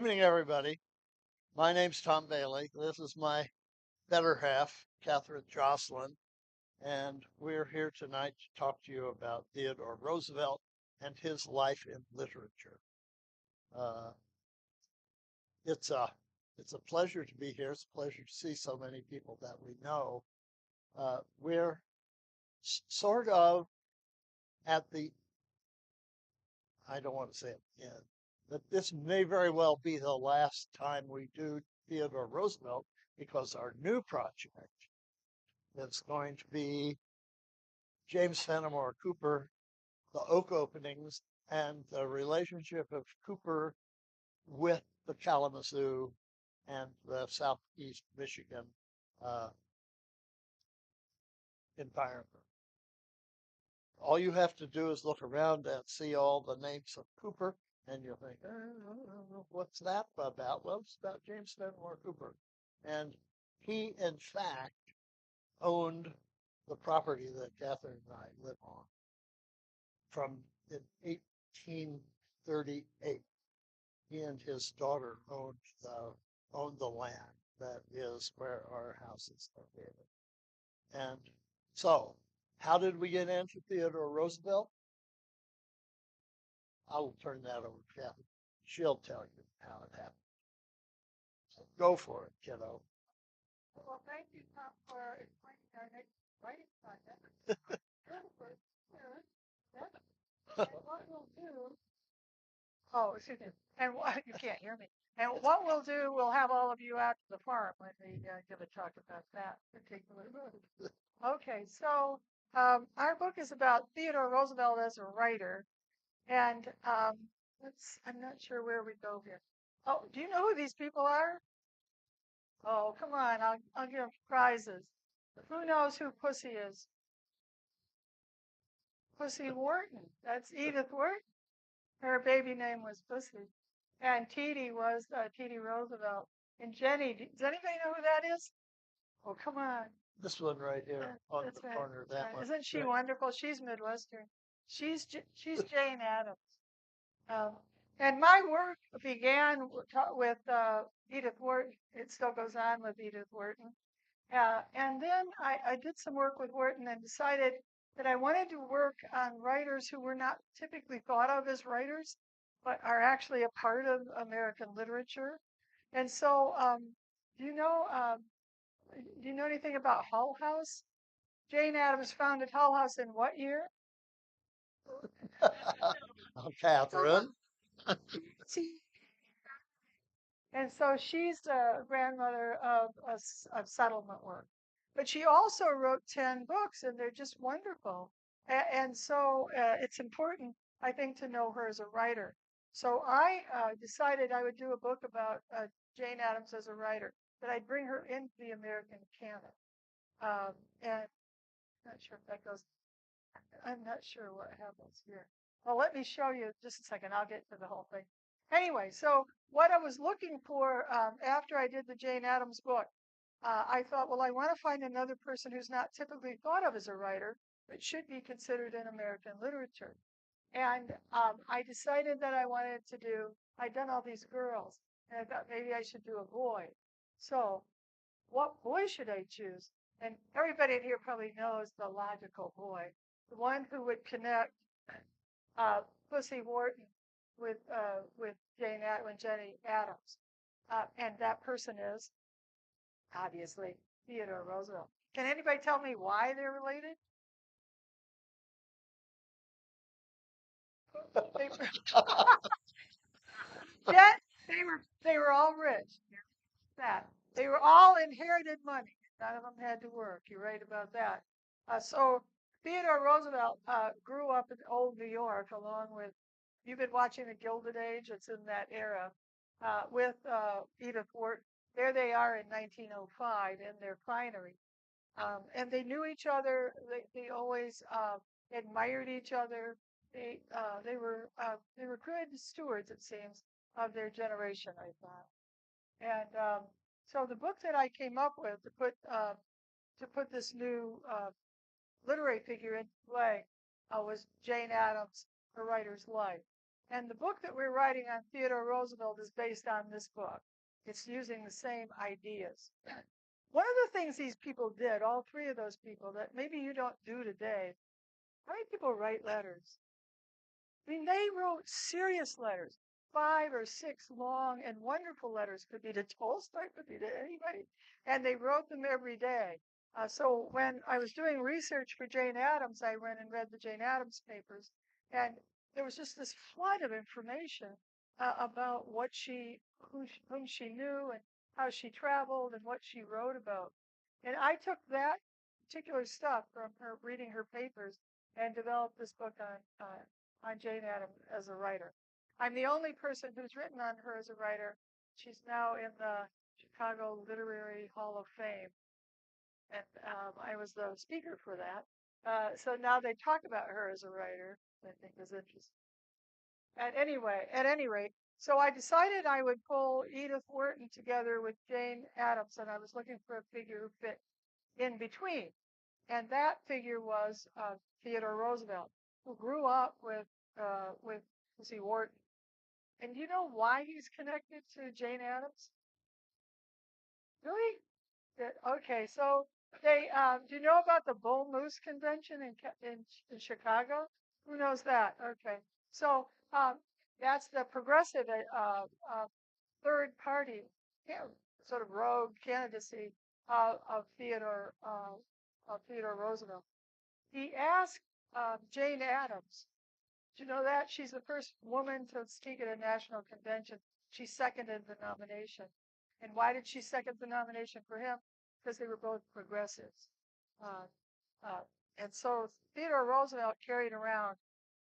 Evening, everybody. My name's Tom Bailey. This is my better half, Katherine Joslin, and we're here tonight to talk to you about Theodore Roosevelt and his life in literature. Uh, it's a it's a pleasure to be here. It's a pleasure to see so many people that we know. We're sort of at the I don't want to say it end, but this may very well be the last time we do Theodore Roosevelt because our new project is going to be James Fenimore Cooper, the Oak openings, and the relationship of Cooper with the Kalamazoo and the Southeast Michigan uh, environment. All you have to do is look around and see all the names of Cooper, and you'll think, what's that about? Well, it's about James Fenimore Cooper. And he, in fact, owned the property that Katherine and I live on from in 1838. He and his daughter owned the land that is where our house is located. And so, how did we get into Theodore Roosevelt? I'll turn that over to Kathy. She'll tell you how it happened. So go for it, kiddo. Well, thank you, Tom, for explaining our next writing project. What we'll do, oh, excuse me, and what, you can't hear me. And what we'll do, we'll have all of you out to the farm when we give a talk about that particular book. Okay, so our book is about Theodore Roosevelt as a writer. And I'm not sure where we go here. Oh, do you know who these people are? Oh, come on, I'll give them prizes. Who knows who Pussy is? Pussy Wharton. That's Edith Wharton. Her baby name was Pussy. And T.D. was T.D. Roosevelt. And Jenny, does anybody know who that is? Oh, come on. This one right here on That's the right. corner of that one. Isn't she wonderful? She's Midwestern. She's Jane Addams. Um, and my work began with Edith Wharton. It still goes on with Edith Wharton. And then I did some work with Wharton and decided that I wanted to work on writers who were not typically thought of as writers, but are actually a part of American literature. And so, do you know anything about Hull House? Jane Addams founded Hull House in what year? Katherine. And so she's the grandmother of settlement work. But she also wrote 10 books, and they're just wonderful. And so it's important, I think, to know her as a writer. So I decided I would do a book about Jane Addams as a writer, that I'd bring her into the American canon. And I'm not sure if that goes, I'm not sure what happens here. Well, let me show you just a second. I'll get to the whole thing. Anyway, so what I was looking for after I did the Jane Addams book, I thought, well, I want to find another person who's not typically thought of as a writer, but should be considered in American literature. And I decided that I wanted to do, I'd done all these girls, and I thought maybe I should do a boy. So what boy should I choose? And everybody in here probably knows the logical boy, the one who would connect uh, Pussy Wharton with Jenny Addams, and that person is obviously Theodore Roosevelt. Can anybody tell me why they're related? They yeah, they were all rich. That they were all inherited money. None of them had to work. You're right about that. So Theodore Roosevelt grew up in old New York, along with, you've been watching the Gilded Age. It's in that era with Edith Wharton. There they are in 1905 in their finery, and they knew each other. They always admired each other. They were good stewards, it seems, of their generation, I thought. And so the book that I came up with to put this new literary figure into play was Jane Addams, The Writer's Life. And the book that we're writing on Theodore Roosevelt is based on this book. It's using the same ideas. One of the things these people did, all three of those people, that maybe you don't do today, how many people write letters? I mean, they wrote serious letters, 5 or 6 long and wonderful letters. Could be to Tolstoy, could be to anybody. And they wrote them every day. So when I was doing research for Jane Addams, I went and read the Jane Addams papers, and there was just this flood of information about whom she knew, and how she traveled, and what she wrote about. And I took that particular stuff from her reading her papers and developed this book on Jane Addams as a writer. I'm the only person who's written on her as a writer. She's now in the Chicago Literary Hall of Fame, and I was the speaker for that. So now they talk about her as a writer, I think is interesting. At any rate, so I decided I would pull Edith Wharton together with Jane Addams, and I was looking for a figure who fit in between. And that figure was Theodore Roosevelt, who grew up with Lizzie Wharton. And do you know why he's connected to Jane Addams? Really? Okay, so they do you know about the Bull Moose Convention in Chicago? Who knows that? Okay, so that's the progressive third party, sort of rogue candidacy of Theodore Roosevelt. He asked Jane Addams. Do you know that? She's the first woman to speak at a national convention. She seconded the nomination. And why did she second the nomination for him? Because they were both progressives. Uh, uh, and so Theodore Roosevelt carried around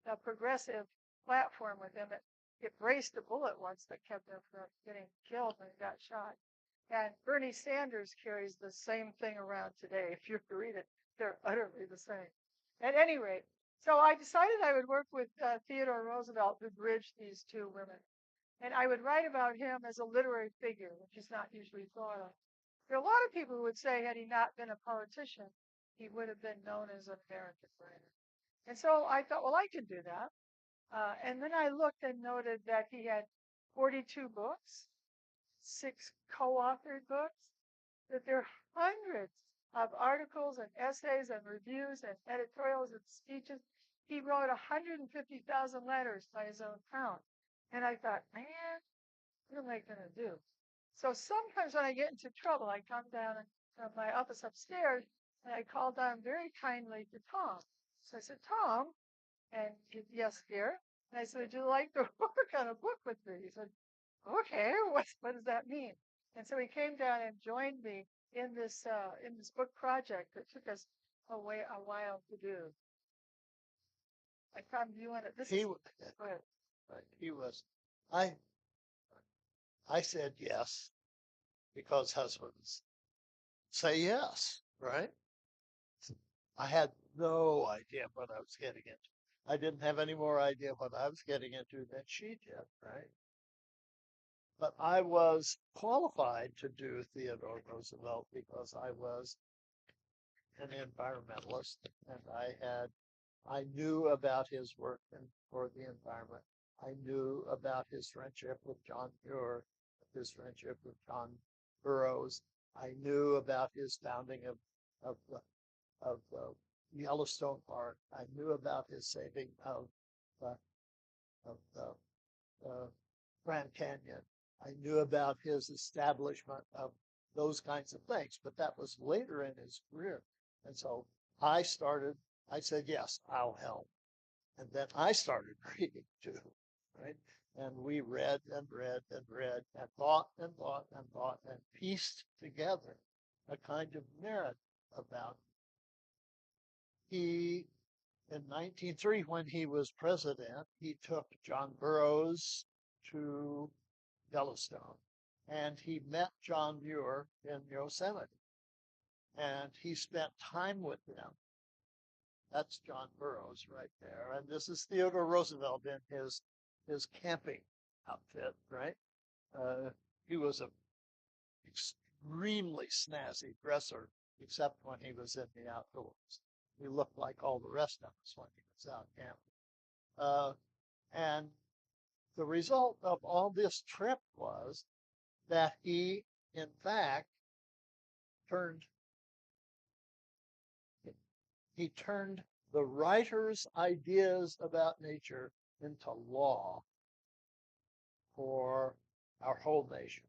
a progressive platform with him. It braced a bullet once that kept him from getting killed when he got shot. And Bernie Sanders carries the same thing around today. If you read it, they're utterly the same. At any rate, so I decided I would work with Theodore Roosevelt to bridge these two women. And I would write about him as a literary figure, which is not usually thought of. There are a lot of people who would say, had he not been a politician, he would have been known as an American writer. And so I thought, well, I could do that. And then I looked and noted that he had 42 books, 6 co-authored books, that there are hundreds of articles and essays and reviews and editorials and speeches. He wrote 150,000 letters by his own count. And I thought, man, what am I going to do? So sometimes when I get into trouble, I come down to my office upstairs and I call down very kindly to Tom. So I said, Tom, and he, yes, dear. And I said, would you like to work on a book with me? He said, okay, what does that mean? And so he came down and joined me in this book project that took us a while to do. I come you want it. This He is w- go ahead. right, he was. I I said yes because husbands say yes, right? I had no idea what I was getting into. I didn't have any more idea what I was getting into than she did, right? But I was qualified to do Theodore Roosevelt because I was an environmentalist and I knew about his work for the environment. I knew about his friendship with John Muir, his friendship with John Burroughs. I knew about his founding of Yellowstone Park. I knew about his saving uh, of Grand Canyon. I knew about his establishment of those kinds of things, but that was later in his career. And so I started, I said, yes, I'll help. And then I started reading too, right? And we read and read and read and thought and thought and thought and pieced together a kind of narrative about he in 1903 when he was president, he took John Burroughs to Yellowstone and he met John Muir in Yosemite and he spent time with them. That's John Burroughs right there. And this is Theodore Roosevelt in his camping outfit, right? Uh, he was a extremely snazzy dresser, except when he was in the outdoors. He looked like all the rest of us when he was out camping. And the result of all this trip was that he, in fact, turned he turned the writer's ideas about nature into law for our whole nation.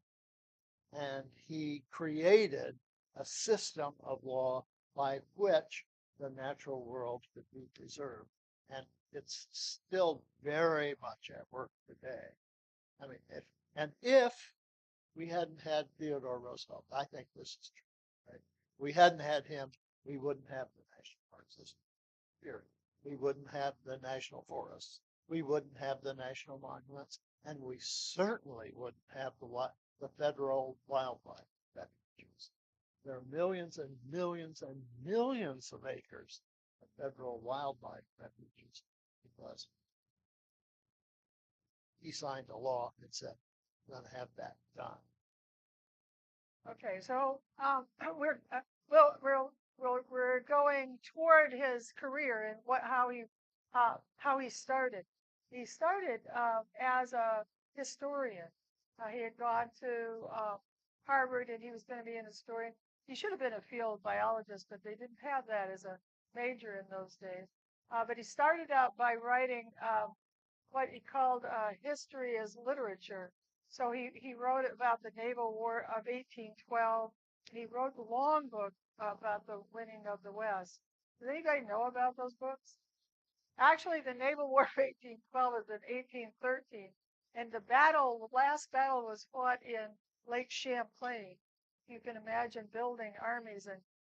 And he created a system of law by which the natural world could be preserved. And it's still very much at work today. I mean, if we hadn't had Theodore Roosevelt, I think this is true, right? We hadn't had him, we wouldn't have the national park system, period. We wouldn't have the national forests. We wouldn't have the national monuments, and we certainly wouldn't have the federal wildlife refuges. There are millions and millions and millions of acres of federal wildlife refuges because he signed a law that said we're going to have that done. Okay, so we're well, we're going toward his career and how he started. He started as a historian. He had gone to Harvard and he was going to be an historian. He should have been a field biologist, but they didn't have that as a major in those days. But he started out by writing what he called history as literature. So he wrote about the Naval War of 1812. And he wrote a long book about the winning of the West. Does anybody know about those books? Actually, the Naval War of 1812 is in 1813, and the last battle was fought in Lake Champlain. You can imagine building armies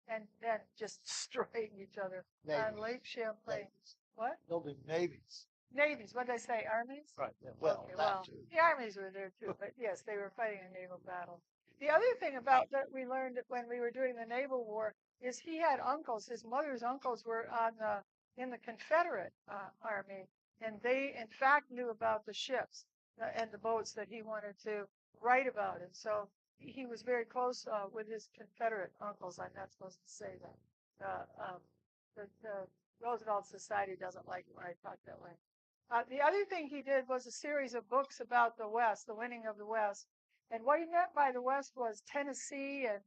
and then just destroying each other on Navies. Lake Champlain. Navies. What? Building navies. Navies. What did I say? Armies? Right. Yeah, well, Okay, that well, too. the armies were there too, but yes, they were fighting a naval battle. The other thing about that we learned when we were doing the naval war is he had uncles. His mother's uncles were in the Confederate army, and they in fact knew about the ships and the boats that he wanted to write about. And so he was very close with his Confederate uncles. I'm not supposed to say that. The Roosevelt Society doesn't like it when I talk that way. The other thing he did was a series of books about the West, the winning of the West. And what he meant by the West was Tennessee and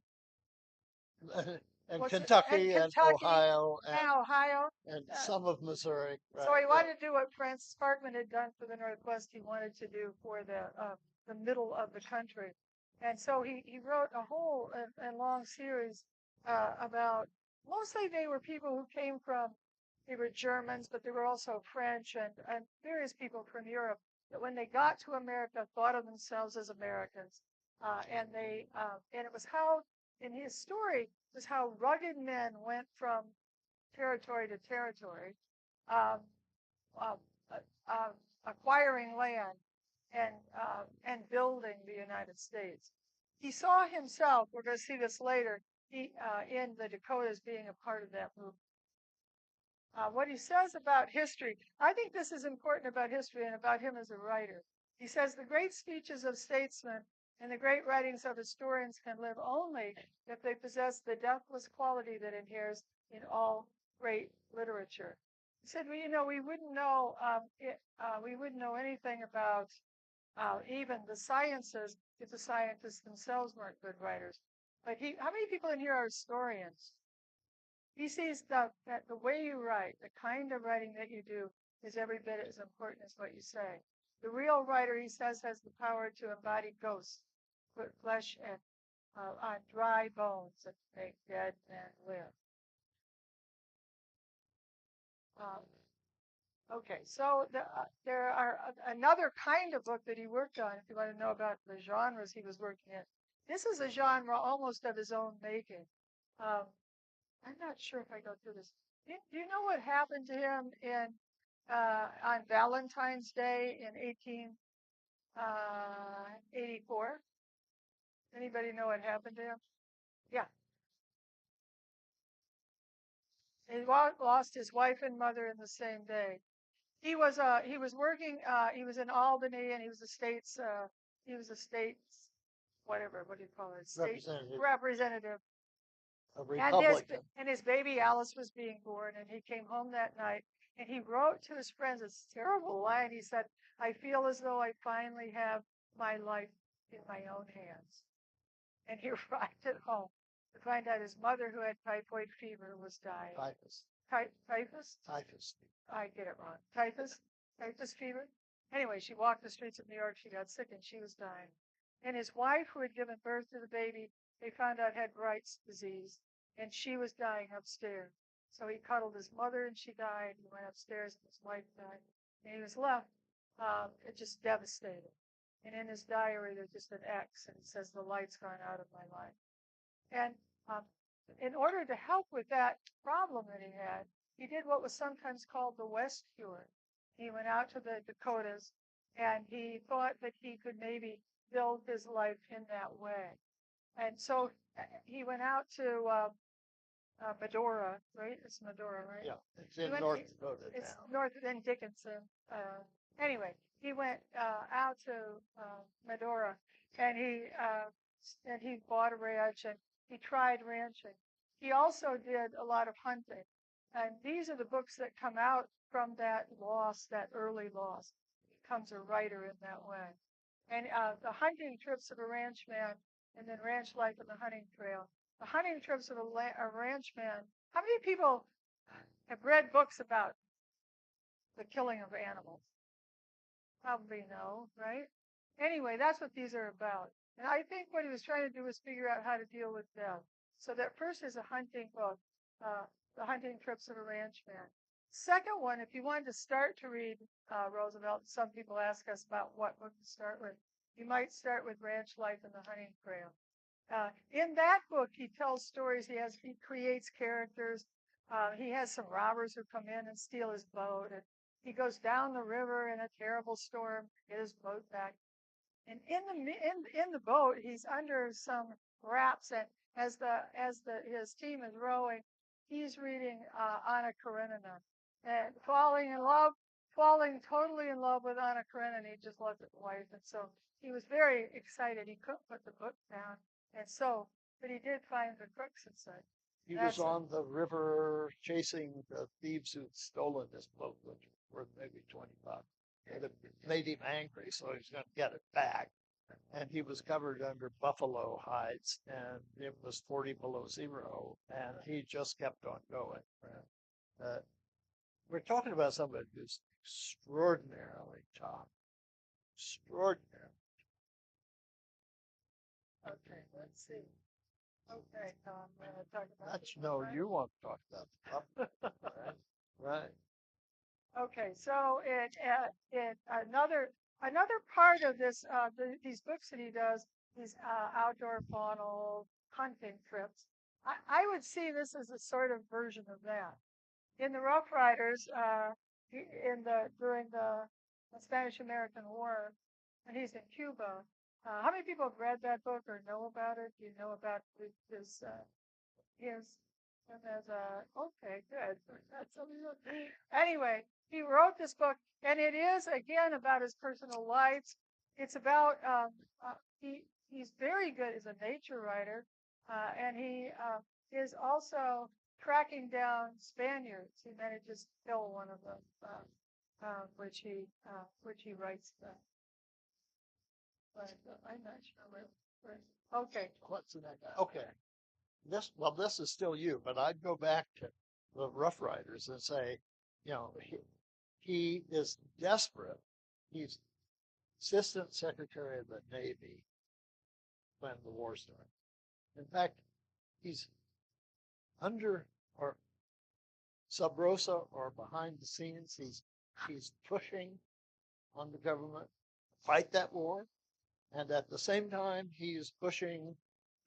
and what's it, Kentucky and Kentucky Ohio and Ohio. and Uh, some of Missouri. Right. so he wanted to do what Francis Parkman had done for the Northwest. He wanted to do for the middle of the country. And so he wrote a whole and long series about, mostly they were people who came from, they were Germans, but they were also French and various people from Europe that when they got to America thought of themselves as Americans. And it was how, in his story, was how rugged men went from territory to territory, um, uh, acquiring land and building the United States. He saw himself, we're going to see this later, in the Dakotas being a part of that movement. What he says about history, I think this is important about history and about him as a writer. He says the great speeches of statesmen and the great writings of historians can live only if they possess the deathless quality that inheres in all great literature. He said, well, we wouldn't know we wouldn't know anything about even the sciences if the scientists themselves weren't good writers. But how many people in here are historians? He sees that the way you write, the kind of writing that you do, is every bit as important as what you say. The real writer, he says, has the power to embody ghosts, put flesh and on dry bones and make dead men live. Okay, so there are another kind of book that he worked on. If you want to know about the genres he was working in, this is a genre almost of his own making. I'm not sure if I go through this. Do you know what happened to him on Valentine's Day in 1884? Anybody know what happened to him? Yeah, he lost his wife and mother in the same day. He was working. He was in Albany, and he was a state's whatever. What do you call it? State Representative. representative. a And Republican. his baby Alice was being born, and he came home that night, and he wrote to his friends this terrible line. He said, "I feel as though I finally have my life in my own hands." And he arrived at home to find out his mother, who had typhoid fever, was dying. Typhus. Typhus? Typhus. I get it wrong. Typhus fever. Anyway, she walked the streets of New York. She got sick and she was dying. And his wife, who had given birth to the baby, they found out had Bright's disease, and she was dying upstairs. So he cuddled his mother, and she died. He went upstairs, and his wife died, and he was left just devastated. And in his diary, there's just an X, and it says, "The light's gone out of my life." And um, in order to help with that problem that he did what was sometimes called the West Cure. He went out to the Dakotas, and he thought that he could maybe build his life in that way. And so he went out to Medora, right? It's Medora, right? Yeah, it's in North Dakota It's now. north than Dickinson. Anyway, he went out to Medora, and he bought a ranch, and he tried ranching. He also did a lot of hunting, and these are the books that come out from that loss, that early loss. He becomes a writer in that way. And the hunting trips of a ranchman, and then ranch life and the hunting trail. The hunting trips of a ranchman. How many people have read books about the killing of animals? Probably no, right? Anyway, that's what these are about. And I think what he was trying to do was figure out how to deal with death. So that first is a hunting book, uh, The Hunting Trips of a Ranchman. Second one, if you wanted to start to read Roosevelt, some people ask us about what book to start with. You might start with Ranch Life and the Hunting Trail. In that book, he tells stories. He creates characters. He has some robbers who come in and steal his boat, and he goes down the river in a terrible storm to get his boat back. And in the boat, he's under some wraps, and his team is rowing, he's reading Anna Karenina and falling totally in love with Anna Karenina. He just loves his wife, and so he was very excited. He couldn't put the book down, and so but he did find the crooks and such. He was on the river chasing the thieves who'd stolen his boat, which was worth maybe 20 bucks. It made him angry, so he was going to get it back. And he was covered under buffalo hides, and it was 40 below zero, and he just kept on going. Uh, we're talking about somebody who's extraordinarily tough, extraordinary. Okay, let's see. Okay, I'm going to talk about. That's no, you want to talk about the tough, right? Right. Okay, so another part of this these books that he does, these outdoor faunal hunting trips, I would see this as a sort of version of that. In the Rough Riders, during the Spanish-American War, and he's in Cuba. How many people have read that book or know about it? Do you know about his and as okay, good. That's anyway, he wrote this book, and it is again about his personal life. It's about he's very good as a nature writer, and he is also tracking down Spaniards. He manages to kill one of them, which he writes. But I'm not sure where. Okay. What's the next? Okay. This is still you, but I'd go back to the Rough Riders and say, you know, he is desperate. He's Assistant Secretary of the Navy when the war started. In fact, he's under or sub rosa or behind the scenes. He's pushing on the government to fight that war, and at the same time, he is pushing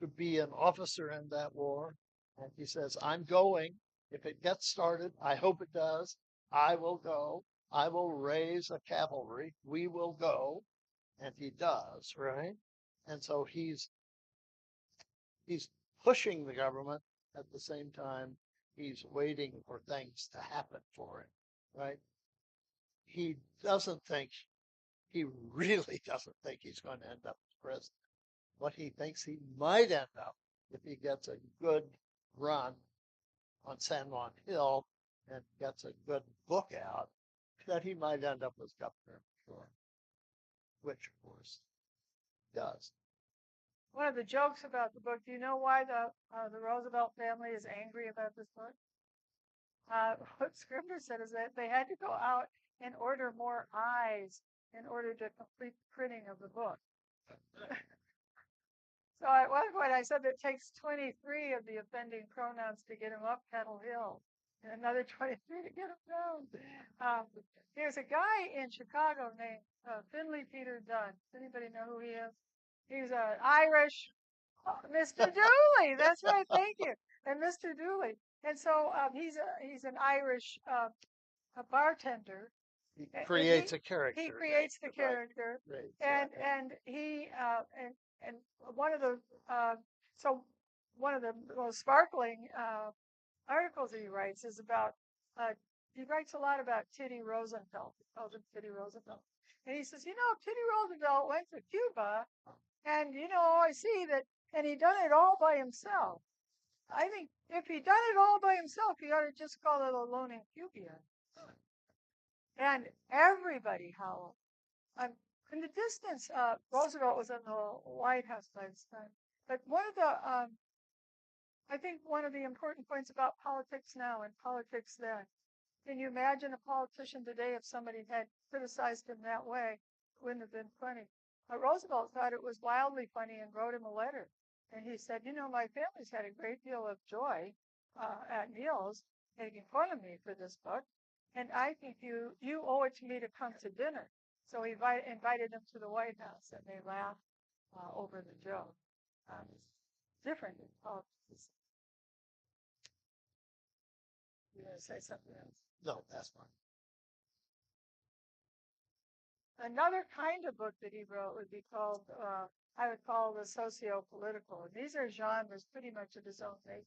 to be an officer in that war. And he says, I'm going. If it gets started, I hope it does. I will go. I will raise a cavalry. We will go. And he does, right? And so he's pushing the government at the same time he's waiting for things to happen for him, right? He doesn't think, he really doesn't think he's going to end up as president. What he thinks he might end up if he gets a good run on San Juan Hill and gets a good book out, that he might end up as governor, sure, which of course does. One of the jokes about the book, do you know why the Roosevelt family is angry about this book? What Scribner said is that they had to go out and order more eyes in order to complete the printing of the book. So at one point I said that it takes 23 of the offending pronouns to get him up Kettle Hill, and another 23 to get him down. There's a guy in Chicago named Finley Peter Dunn. Does anybody know who he is? He's an Irish Mr. Dooley. That's right. Thank you. And Mr. Dooley. And so he's an Irish a bartender. He And creates a he character. creates the Right. character, Right. and he and one of the so one of the most sparkling articles that he writes is about he writes a lot about Teddy Roosevelt. He calls him Teddy Roosevelt, and he says, Teddy Roosevelt went to Cuba, and I see that, and he done it all by himself. I think if he done it all by himself, he ought to just call it Alone in Cuba. And everybody howled. In the distance, Roosevelt was in the White House by this time. But I think one of the important points about politics now and politics then, can you imagine a politician today if somebody had criticized him that way? It wouldn't have been funny. But Roosevelt thought it was wildly funny and wrote him a letter. And he said, my family's had a great deal of joy at meals making fun of me for this book. And I think you owe it to me to come to dinner. So he invited him to the White House, and they laughed over the joke. It's different in politics. You want to say something else? No, that's fine. Another kind of book that he wrote would be called, I would call the socio-political. And these are genres pretty much of his own nature.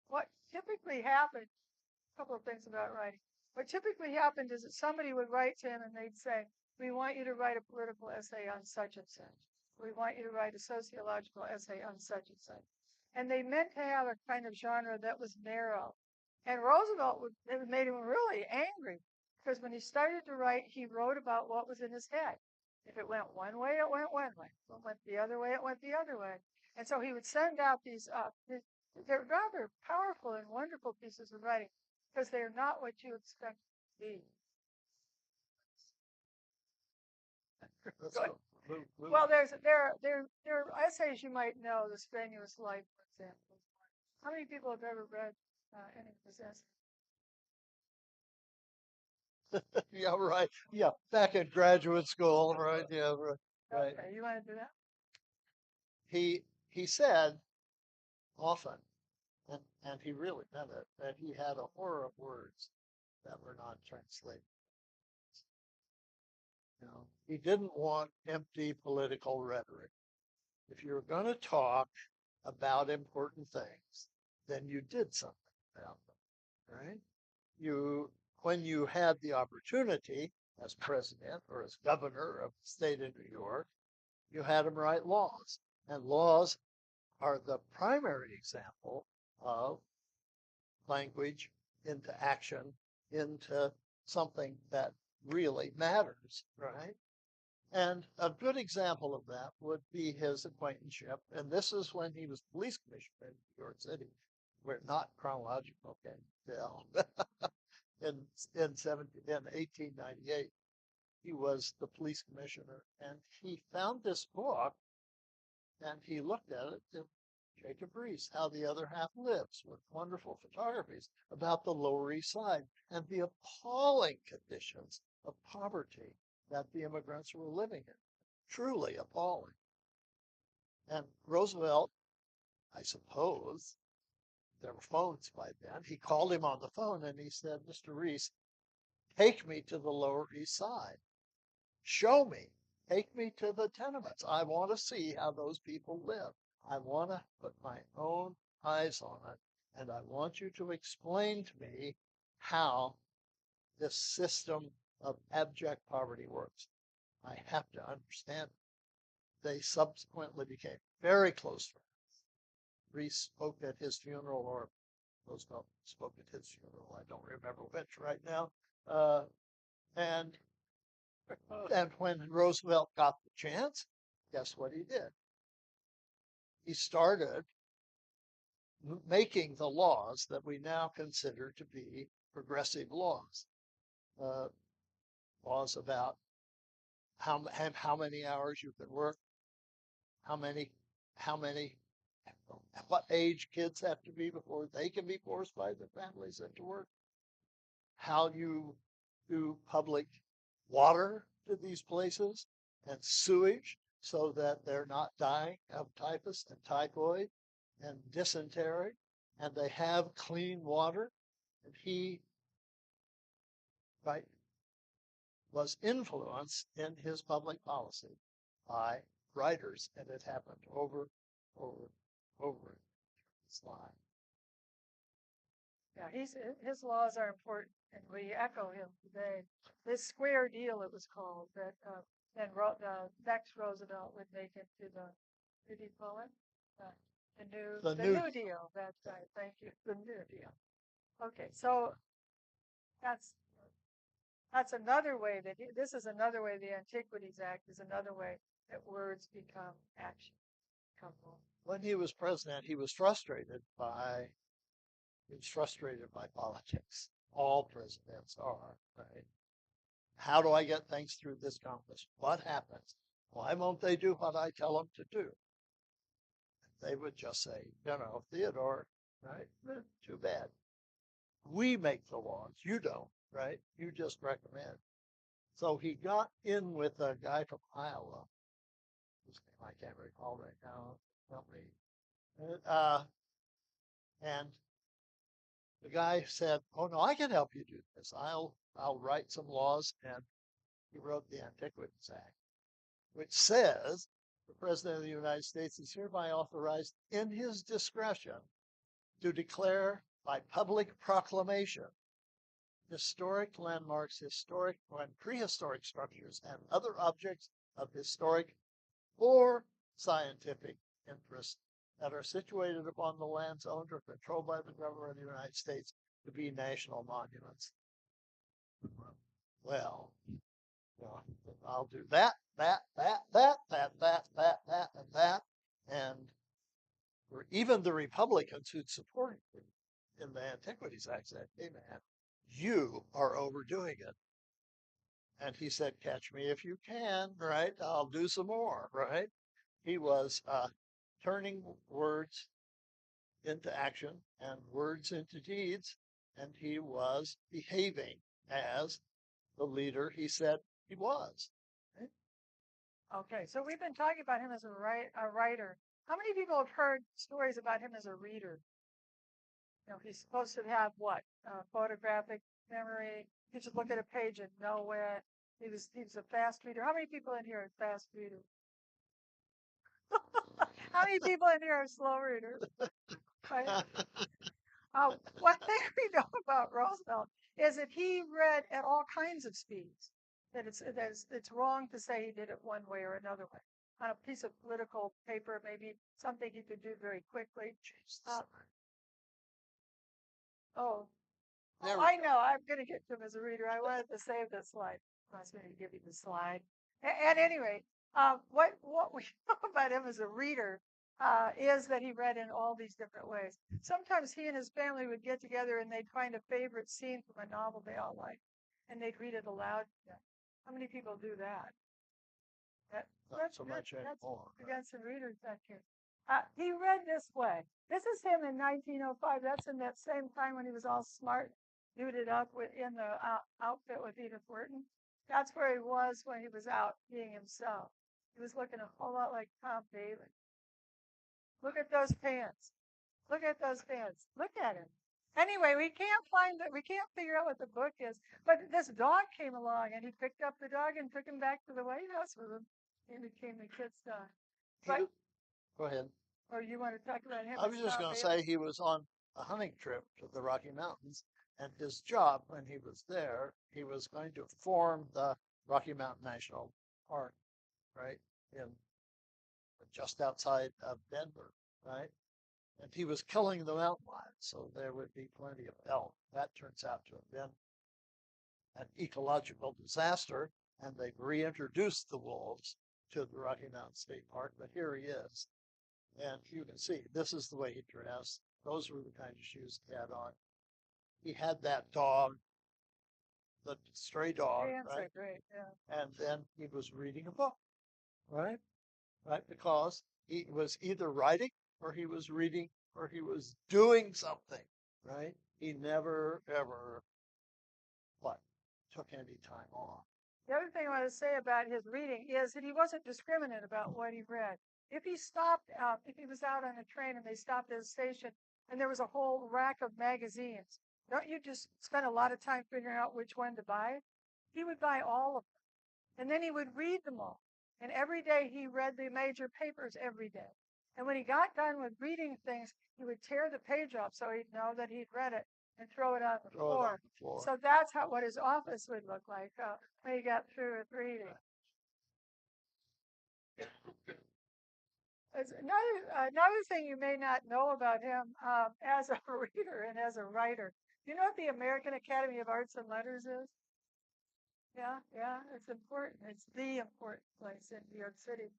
What typically happened, a couple of things about writing. What typically happened is that somebody would write to him and they'd say, we want you to write a political essay on such and such. We want you to write a sociological essay on such and such. And they meant to have a kind of genre that was narrow. And Roosevelt, it made him really angry because when he started to write, he wrote about what was in his head. If it went one way, it went one way. If it went the other way, it went the other way. And so he would send out these, they're rather powerful and wonderful pieces of writing because they're not what you expect to be. Well, there are essays you might know. The Strenuous Life, for example. How many people have ever read any of his essays? Yeah, right. Yeah, back in graduate school, right? Yeah, right. Right. Okay, you want to do that? He said often, and he really meant it, that he had a horror of words that were not translated. He didn't want empty political rhetoric. If you were going to talk about important things, then you did something about them, right? When you had the opportunity as president or as governor of the state of New York, you had him write laws. And laws are the primary example of language into action, into something that really matters, right? And a good example of that would be his acquaintanceship. And this is when he was police commissioner in New York City. We're not chronological, okay, Bill. in 1898, he was the police commissioner, and he found this book, and he looked at it. Jacob Riis, How the Other Half Lives, with wonderful photographies about the Lower East Side and the appalling conditions of poverty that the immigrants were living in. Truly appalling. And Roosevelt, I suppose, there were phones by then, he called him on the phone and he said, Mr. Riis, take me to the Lower East Side. Show me. Take me to the tenements. I want to see how those people live. I want to put my own eyes on it. And I want you to explain to me how this system of abject poverty works. I have to understand it. They subsequently became very close friends, Reese spoke at his funeral, or Roosevelt spoke at his funeral. I don't remember which right now. Uh, and and when Roosevelt got the chance, guess what he did? He started making the laws that we now consider to be progressive laws. Uh, Laws about how many hours you can work, how many how many what age kids have to be before they can be forced by their families into work, how you do public water to these places and sewage so that they're not dying of typhus and typhoid and dysentery, and they have clean water. And he, right, was influenced in his public policy by writers, and it happened over, over his life. Yeah, his laws are important, and we echo him today. This square deal, it was called, that then next Roosevelt would make into the, what did he call it? Uh, The the new New Deal. That's right. Thank you. The New Deal. Okay, so that's that's another way that this is another way the Antiquities Act is another way that words become action. Become law. When he was president, he was frustrated by politics. All presidents are, right? How do I get things through this Congress? What happens? Why won't they do what I tell them to do? They would just say, Theodore, right? Too bad. We make the laws. You don't, right? You just recommend. So he got in with a guy from Iowa, whose name I can't recall right now. Help me. And the guy said, "Oh no, I can help you do this. I'll write some laws." And he wrote the Antiquities Act, which says the President of the United States is hereby authorized in his discretion to declare by public proclamation historic landmarks, historic and prehistoric structures, and other objects of historic or scientific interest that are situated upon the lands owned or controlled by the government of the United States to be national monuments. Well, I'll do that, and that. And for even the Republicans who'd supported him in the Antiquities Act said, "Hey, man, you are overdoing it." And he said, "Catch me if you can, right? I'll do some more," right? He was turning words into action and words into deeds, and he was behaving as the leader he said he was. Right? Okay, so we've been talking about him as a writer. How many people have heard stories about him as a reader? He's supposed to have what? Photographic memory. He could look at a page and know it. He was a fast reader. How many people in here are fast readers? How many people in here are slow readers? Right? One thing we know about Roosevelt is that he read at all kinds of speeds. That it's wrong to say he did it one way or another way. On a piece of political paper, maybe something he could do very quickly. Oh, I know. I'm going to get to him as a reader. I wanted to save this slide. I was going to give you the slide. At any rate, what we know about him as a reader is that he read in all these different ways. Sometimes he and his family would get together and they'd find a favorite scene from a novel they all liked, and they'd read it aloud to them. How many people do that? Not so much anymore. We got some readers back here. He read this way. This is him in 1905. That's in that same time when he was all smart, suited up in the outfit with Edith Wharton. That's where he was when he was out being himself. He was looking a whole lot like Tom Bailey. Look at those pants. Look at those pants. Look at him. Anyway, we can't figure out what the book is. But this dog came along and he picked up the dog and took him back to the White House with him. He became the kid's dog. But, Go ahead. or you want to talk about him? I was just going to say he was on a hunting trip to the Rocky Mountains, and his job when he was there, he was going to form the Rocky Mountain National Park, right, in just outside of Denver, right? and he was killing the mountain lions, so there would be plenty of elk. That turns out to have been an ecological disaster, and they've reintroduced the wolves to the Rocky Mountain State Park. But here he is, and you can see this is the way he dressed. Those were the kind of shoes he had on. He had that dog, the stray dog, Ants right? are great. Yeah. And then he was reading a book, right? Right? Because he was either writing or he was reading or he was doing something, right? He never, ever, what, took any time off. The other thing I want to say about his reading is that he wasn't discriminate about what he read. If he stopped, if he was out on a train and they stopped at a station and there was a whole rack of magazines, don't you just spend a lot of time figuring out which one to buy? He would buy all of them. And then he would read them all. And every day he read the major papers every day. And when he got done with reading things, he would tear the page off so he'd know that he'd read it and throw it on the Throw it on floor. the floor. So that's what his office would look like when he got through with reading. Another thing you may not know about him as a reader and as a writer. Do you know what the American Academy of Arts and Letters is? Yeah, it's important. It's the important place in New York City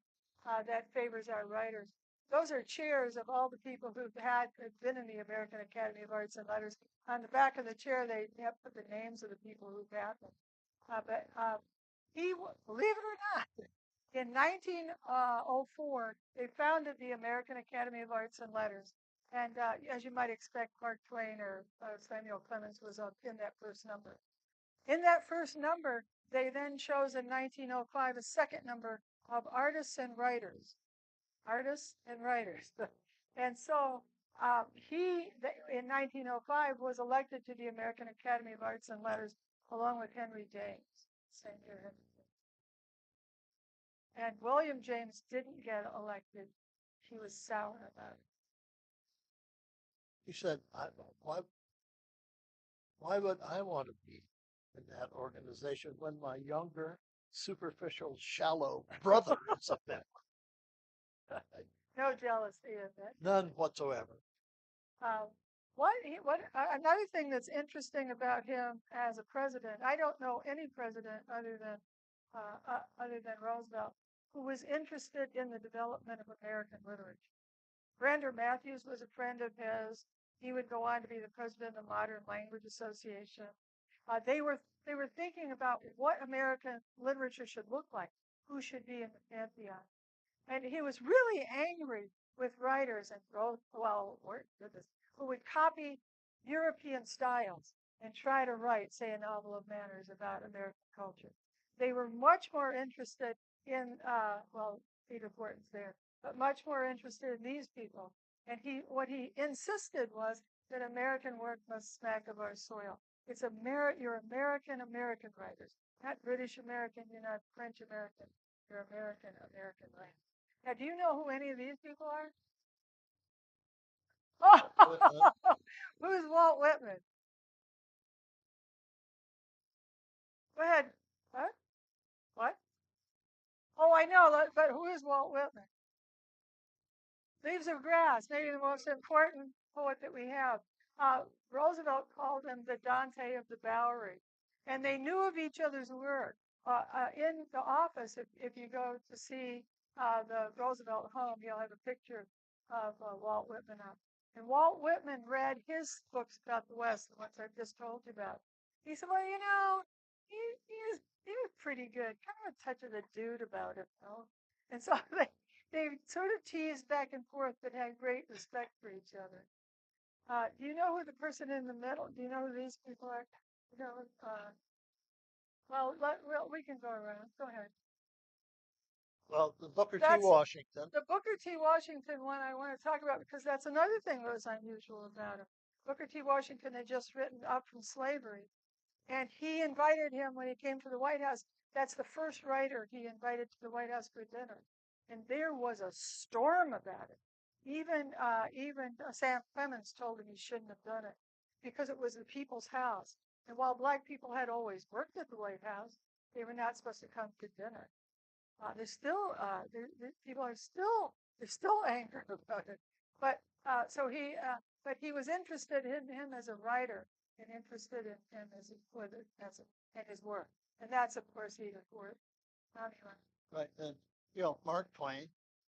that favors our writers. Those are chairs of all the people who've been in the American Academy of Arts and Letters. On the back of the chair, they have put the names of the people who've had them. But believe it or not, in 1904, they founded the American Academy of Arts and Letters. And as you might expect, Mark Twain or Samuel Clemens was up in that first number. In that first number, they then chose in 1905 a second number of artists and writers. Artists and writers. And so in 1905, was elected to the American Academy of Arts and Letters along with Henry James. Same year, Henry James. And William James didn't get elected. He was sour about it. He said, why would I want to be in that organization when my younger, superficial, shallow brother is a member? No jealousy of it. None whatsoever. Another thing that's interesting about him as a president, I don't know any president other than Roosevelt who was interested in the development of American literature. Brander Matthews was a friend of his. He would go on to be the president of the Modern Language Association. They were thinking about what American literature should look like, who should be in the pantheon. And he was really angry with writers and who would copy European styles and try to write, say, a novel of manners about American culture. They were much more interested in, Peter Fortin's there, but much more interested in these people. And what he insisted was that American work must smack of our soil. You're American writers, not British American, you're not French American, you're American writers. Now, do you know who any of these people are? Oh, who's Walt Whitman? Go ahead. What? What? Oh, I know, but who is Walt Whitman? Leaves of Grass, maybe the most important poet that we have. Roosevelt called him the Dante of the Bowery. And they knew of each other's work. In the office, if you go to see the Roosevelt home, you'll have a picture of Walt Whitman up. And Walt Whitman read his books about the West, the ones I've just told you about. He said, well, he was pretty good, kind of a touch of the dude about it, you know? And so they sort of teased back and forth, but had great respect for each other. Do you know who the person in the middle? Do you know who these people are? You know, we can go around. Go ahead. Well, the Booker T. That's Washington. the Booker T. Washington one I want to talk about because that's another thing that was unusual about him. Booker T. Washington had just written Up from Slavery, and he invited him when he came to the White House. That's the first writer he invited to the White House for dinner. And there was a storm about it. Even Sam Clemens told him he shouldn't have done it because it was the people's house. And while black people had always worked at the White House, they were not supposed to come to dinner. People are still, they're still angry about it. But But he was interested in him as a writer and interested in him in his work. And that's, of course, Edith Wharton. Right. And, Mark Twain,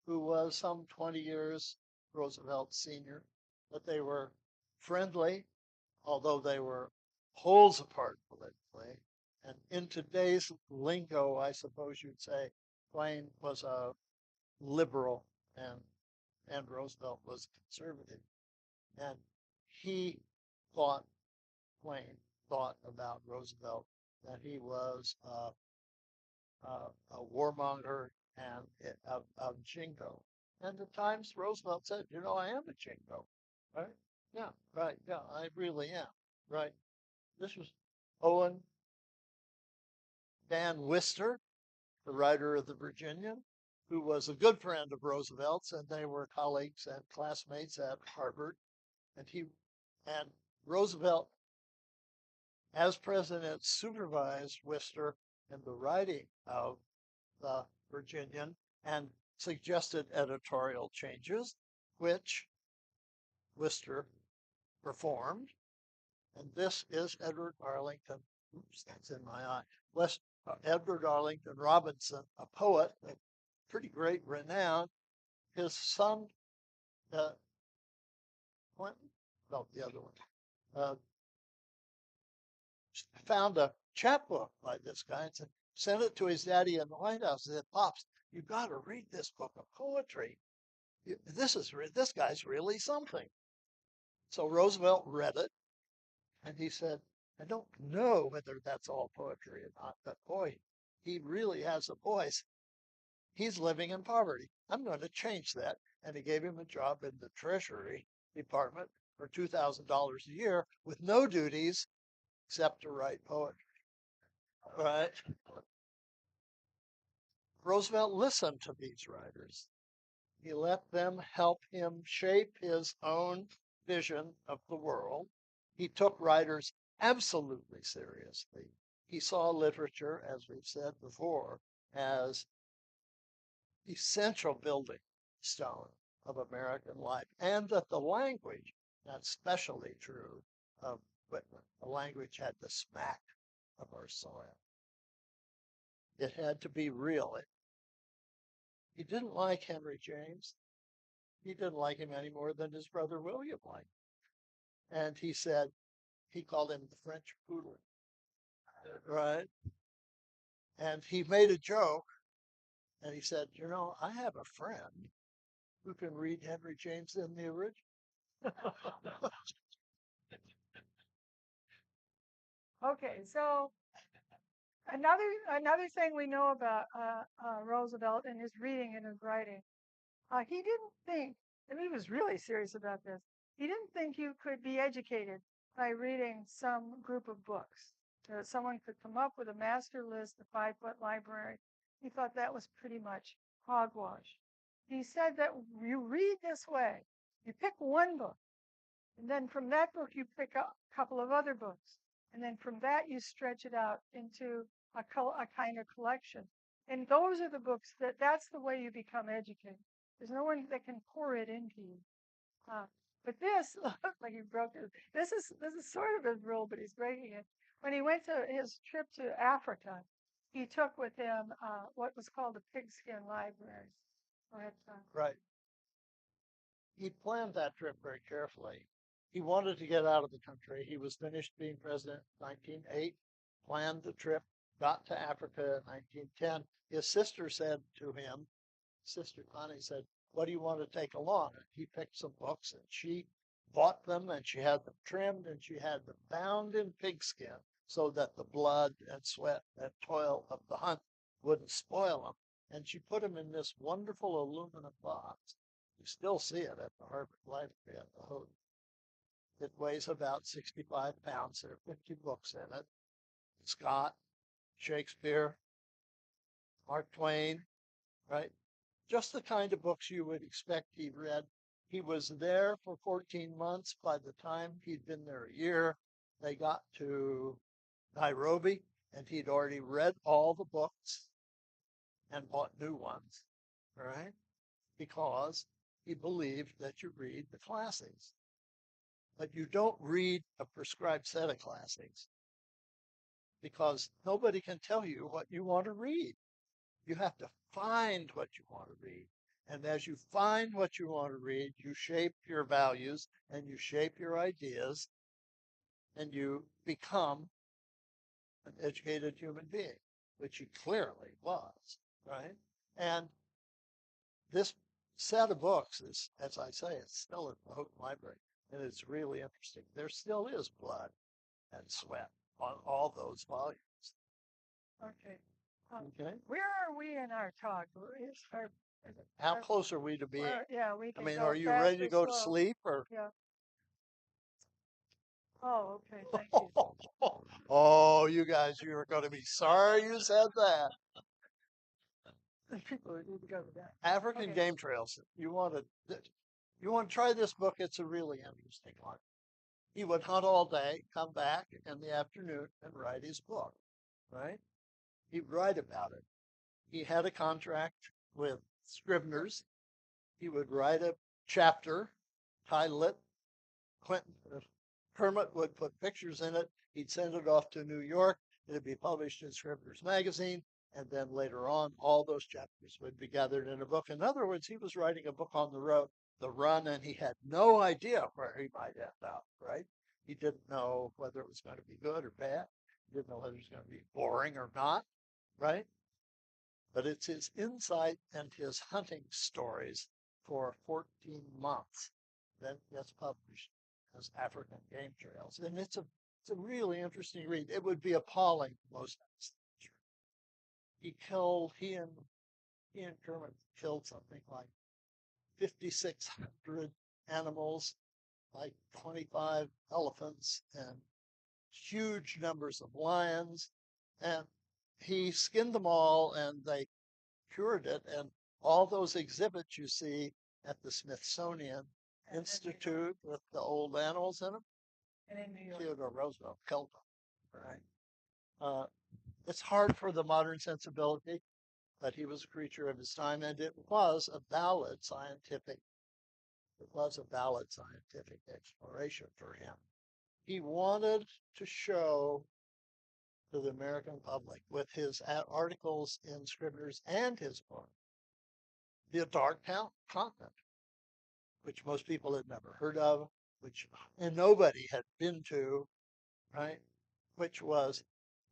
who was some 20 years Roosevelt's senior, but they were friendly, although they were poles apart politically. And in today's lingo, I suppose you'd say Twain was a liberal and Roosevelt was conservative. And he thought, Twain thought about Roosevelt that he was a warmonger and a jingo. And at times Roosevelt said, I am a jingo. Right? Yeah, right. Yeah, I really am. Right. This was Owen Dan Wister, the writer of the Virginian, who was a good friend of Roosevelt's, and they were colleagues and classmates at Harvard. And Roosevelt, as president, supervised Wister in the writing of the Virginian and suggested editorial changes, which Wister performed. And this is Edward Arlington. Oops, that's in my eye. Edward Arlington Robinson, a poet of pretty great renown. His son, Clinton, no, the other one, found a chapbook by this guy and sent it to his daddy in the White House and said, Pops, you got to read this book of poetry. This guy's really something. So Roosevelt read it and he said, I don't know whether that's all poetry or not, but boy, he really has a voice. He's living in poverty. I'm going to change that. And he gave him a job in the Treasury Department for $2,000 a year with no duties except to write poetry. Right? Roosevelt listened to these writers. He let them help him shape his own vision of the world. He took writers absolutely seriously. He saw literature, as we've said before, as essential building stone of American life, and that the language, that's especially true of Whitman, the language had to smack of our soil. It had to be real. He didn't like Henry James. He didn't like him any more than his brother William liked him. And he said, he called him the French poodle, right? And he made a joke, and he said, I have a friend who can read Henry James in the original. Okay, so another thing we know about Roosevelt and his reading and his writing, he didn't think, and he was really serious about this. He didn't think you could be educated by reading some group of books. Someone could come up with a master list, a 5-foot library. He thought that was pretty much hogwash. He said that you read this way. You pick one book, and then from that book you pick a couple of other books. And then from that, you stretch it out into a kind of collection. And those are the books that's the way you become educated. There's no one that can pour it into you. But this, like he broke it. This is sort of his rule, but he's breaking it. When he went to his trip to Africa, he took with him what was called a pigskin library. Go ahead, Tom. Right. He planned that trip very carefully. He wanted to get out of the country. He was finished being president in 1908, planned the trip, got to Africa in 1910. His sister said to him, Sister Connie said, what do you want to take along? And he picked some books and she bought them and she had them trimmed and she had them bound in pigskin so that the blood and sweat and toil of the hunt wouldn't spoil them. And she put them in this wonderful aluminum box. You still see it at the Harvard Library at the Houghton. It weighs about 65 pounds. There are 50 books in it. Scott, Shakespeare, Mark Twain, right? Just the kind of books you would expect he'd read. He was there for 14 months. By the time he'd been there a year, they got to Nairobi, and he'd already read all the books and bought new ones, right? Because he believed that you read the classics, but you don't read a prescribed set of classics because nobody can tell you what you want to read. You have to find what you want to read. And as you find what you want to read, you shape your values and you shape your ideas and you become an educated human being, which he clearly was, right? And this set of books is, as I say, it's still in the Houghton Library, and it's really interesting. There still is blood and sweat on all those volumes. Okay. Okay. Where are we in our talk? How close are we to being? Yeah, we I can mean, go are you fast ready to or go to slow. sleep or? Yeah. Oh, okay. Thank you. Oh, you guys, you are going to be sorry you said that. People need to go to bed. African Okay. game trails. You want to try this book? It's a really interesting one. He would hunt all day, come back in the afternoon, and write his book. Right? He'd write about it. He had a contract with Scribner's. He would write a chapter, title it. Quentin Kermit would put pictures in it. He'd send it off to New York. It'd be published in Scribner's Magazine. And then later on, all those chapters would be gathered in a book. In other words, he was writing a book on the run, and he had no idea where he might end up, right? He didn't know whether it was going to be good or bad. He didn't know whether it was going to be boring or not, right? But it's his insight and his hunting stories for 14 months that gets published as African Game Trails. And it's a really interesting read. It would be appalling to most of us. He and Kermit killed something like 5,600 animals, like 25 elephants, and huge numbers of lions. And he skinned them all, and they cured it. And all those exhibits you see at the Smithsonian Institute with the old animals in them, And in New York. Theodore Roosevelt killed them. Right? It's hard for the modern sensibility, but he was a creature of his time, and it was a valid scientific exploration for him. He wanted to show to the American public with his articles in Scribner's and his book the dark continent, which most people had never heard of, and nobody had been to, right? Which was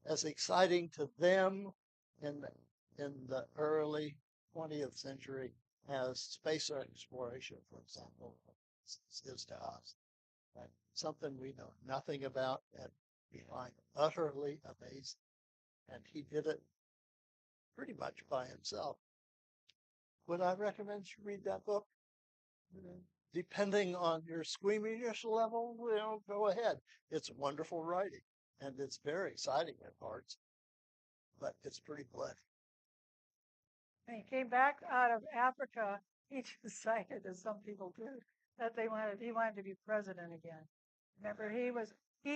as exciting to them in the early 20th century as space exploration, for example, is to us. Right? Something we know nothing about and we find utterly amazing. And he did it pretty much by himself. Would I recommend you read that book? Depending on your squeamishness level, go ahead. It's wonderful writing, and it's very exciting at parts, but it's pretty bloody. And he came back out of Africa. He decided, as some people do, that he wanted to be president again. Remember, he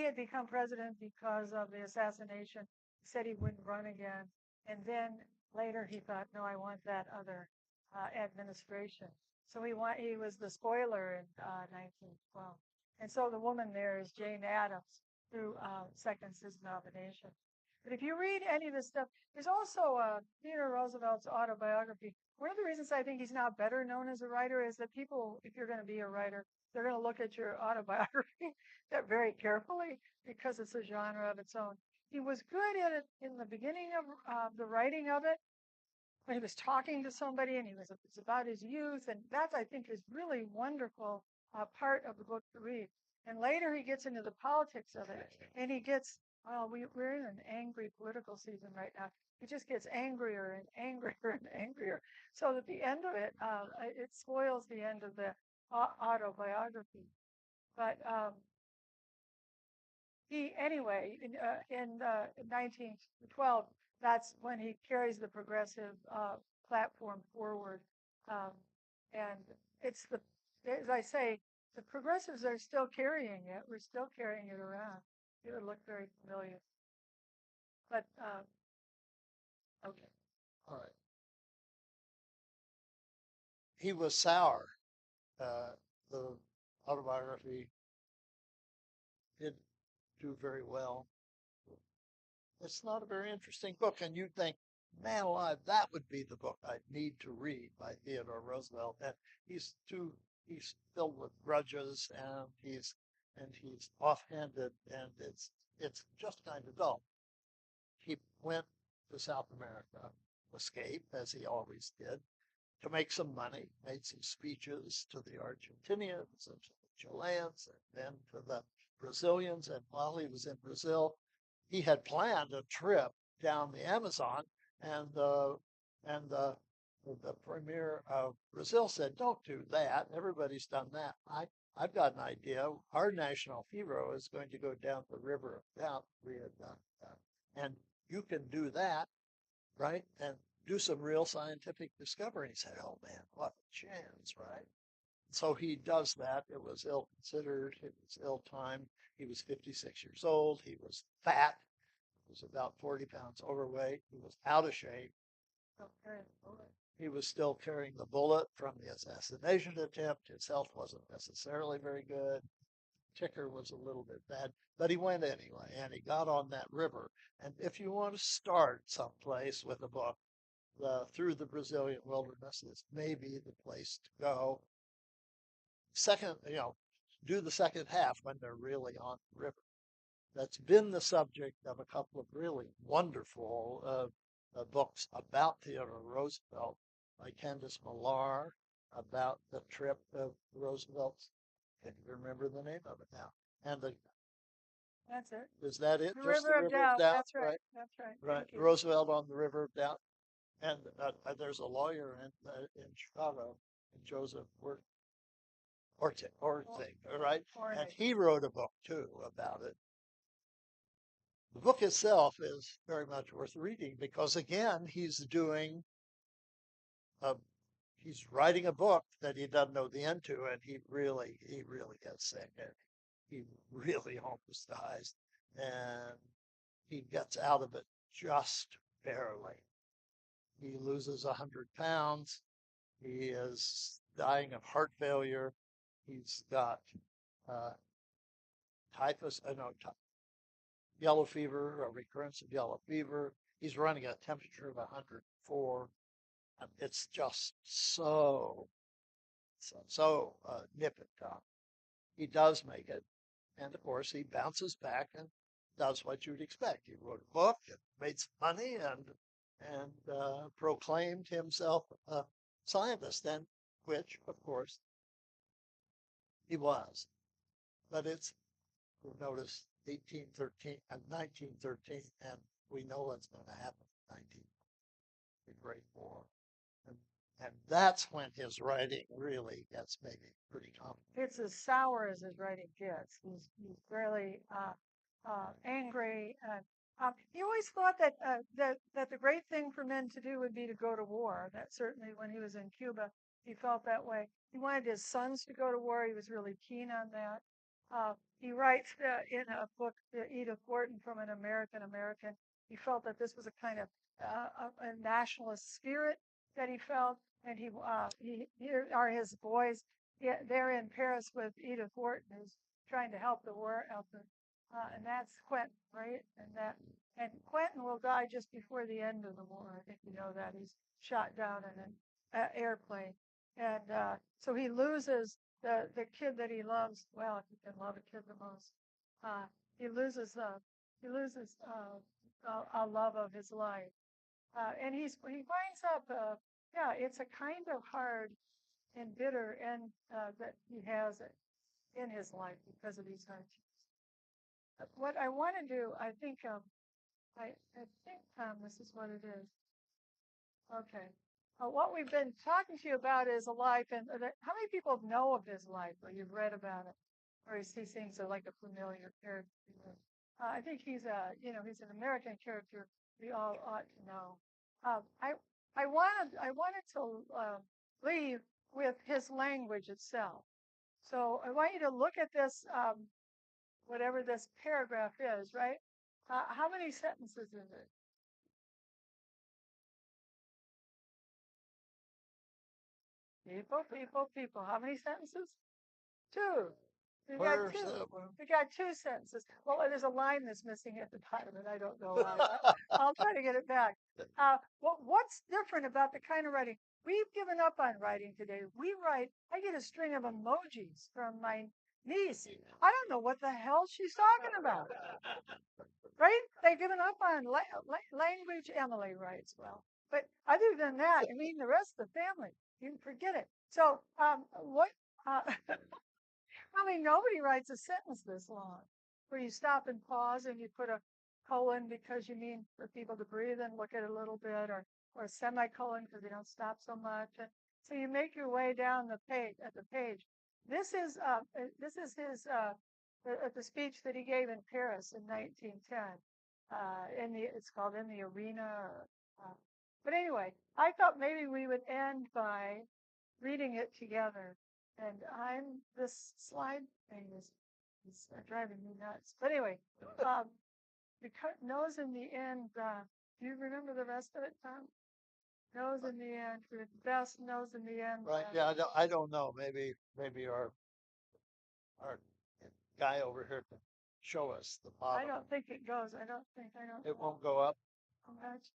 had become president because of the assassination. He said he wouldn't run again, and then later he thought, no, I want that other administration. So he was the spoiler in 1912. And so the woman there is Jane Addams, who seconds his nomination. But if you read any of this stuff, there's also Theodore Roosevelt's autobiography. One of the reasons I think he's not better known as a writer is that people, if you're going to be a writer, they're going to look at your autobiography very carefully because it's a genre of its own. He was good at it in the beginning of the writing of it, when he was talking to somebody, and it's about his youth, and that I think is really wonderful part of the book to read. And later he gets into the politics of it, and he gets we're in an angry political season right now. He just gets angrier and angrier and angrier. So at the end of it, it spoils the end of the autobiography. But in 1912, that's when he carries the progressive platform forward. Um, and as I say, the progressives are still carrying it. We're still carrying it around. It would look very familiar. But, okay. All right. He was sour the autobiography did do very well. It's not a very interesting book, and you'd think, man alive, that would be the book I need to read by Theodore Roosevelt. And he's too he's filled with grudges, and he's offhanded, and it's just kind of dull. He went to South America, escape as he always did, to make some money, made some speeches to the Argentinians and to the Chileans and then to the Brazilians. And while he was in Brazil, he had planned a trip down the Amazon, and the premier of Brazil said, "Don't do that. Everybody's done that. I've got an idea. Our national hero is going to go down the river of doubt. We had done that, and you can do that, right? And do some real scientific discovery." He said, "Oh man, what a chance, right?" So he does that. It was ill considered. It was ill timed. He was 56 years old. He was fat. He was about 40 pounds overweight. He was out of shape. Okay. He was still carrying the bullet from the assassination attempt. His health wasn't necessarily very good. Ticker was a little bit bad, but he went anyway, and he got on that river. And if you want to start someplace with a book, through the Brazilian wilderness is maybe the place to go. Second, do the second half when they're really on the river. That's been the subject of a couple of really wonderful books about Theodore Roosevelt by Candace Millar, about the trip of Roosevelt's. Can you remember the name of it now? And That's it. is that it? The Just River the of River of Doubt. Doubt, That's right. right? That's right. Right. Thank you. Roosevelt on the River of Doubt. And there's a lawyer in Chicago, Joseph Orting, right? And he wrote a book too about it. The book itself is very much worth reading because again, a, he's writing a book that he doesn't know the end to, and he really gets sick, and he really almost dies, and he gets out of it just barely. He loses 100 pounds. He is dying of heart failure. He's got uh, typhus, no, yellow fever, a recurrence of yellow fever. He's running a temperature of 104. It's just so nip and tuck. He does make it, and of course he bounces back and does what you'd expect. He wrote a book and made some money and proclaimed himself a scientist, and which of course he was. But it's, you'll notice, 1813 and 1913, and we know what's going to happen in 19, the Great War. And, and that's when his writing really gets maybe pretty common. It's as sour as his writing gets. He's really angry, and he always thought that the great thing for men to do would be to go to war. That certainly, when he was in Cuba, he felt that way. He wanted his sons to go to war. He was really keen on that. He writes in a book, Edith Wharton, from an American American. He felt that this was a kind of a nationalist spirit that he felt, and here are his boys. Yeah, they're in Paris with Edith Wharton, who's trying to help the war effort, and that's Quentin, right? And Quentin will die just before the end of the war. I think you know that he's shot down in an airplane, and so he loses the kid that he loves. Well, if you can love a kid the most, he loses a love of his life, and he winds up. Yeah, it's a kind of hard and bitter end that he has in his life because of these hardships. What I want to do, I think, this is what it is. Okay. What we've been talking to you about is a life, and how many people know of his life, or you've read about it, or he seems like a familiar character? I think he's he's an American character we all ought to know. I wanted to leave with his language itself. So I want you to look at this, whatever this paragraph is, right? How many sentences is it? People, people, people. How many sentences? Two. We got Where's two. that one? We got two sentences. Well, there's a line that's missing at the bottom, and I don't know why. I'll try to get it back. What's different about the kind of writing? We've given up on writing today. We write, I get a string of emojis from my niece. I don't know what the hell she's talking about. Right? They've given up on language. Emily writes well. But other than that, I mean, the rest of the family, you can forget it. So, what? Uh, Probably nobody writes a sentence this long, where you stop and pause and you put a colon because you mean for people to breathe and look at it a little bit, or a semicolon because they don't stop so much. And so you make your way down the page at the page. This is his the speech that he gave in Paris in 1910. It's called In the Arena. But anyway, I thought maybe we would end by reading it together. And this slide thing is driving me nuts. But anyway, the nose in the end. Do you remember the rest of it, Tom? Nose in the end, the best nose in the end. Right. Yeah, I don't know. Maybe our guy over here can show us the I bottom. don't think it goes. I don't. It won't go up. How much?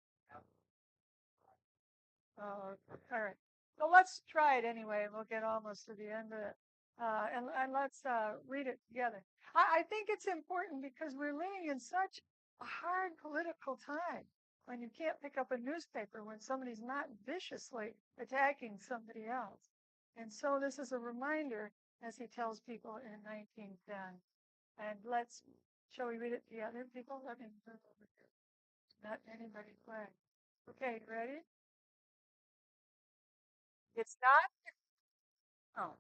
Oh, all right. So let's try it anyway, and we'll get almost to the end of it. And let's read it together. I think it's important because we're living in such a hard political time when you can't pick up a newspaper when somebody's not viciously attacking somebody else. And so this is a reminder, as he tells people in 1910. And shall we read it together, people? Let me move over here. Not anybody play. Okay, ready? It's oh,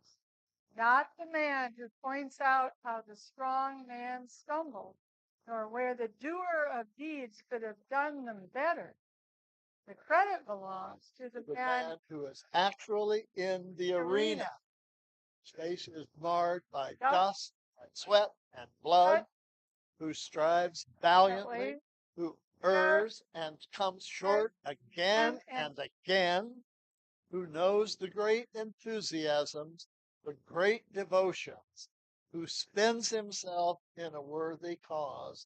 not the man who points out how the strong man stumbled, nor where the doer of deeds could have done them better. The credit belongs to the man who is actually in the arena. His face is marred by Yep. dust and sweat and blood, who strives valiantly, who errs and comes short again and again, who knows the great enthusiasms, the great devotions, who spends himself in a worthy cause,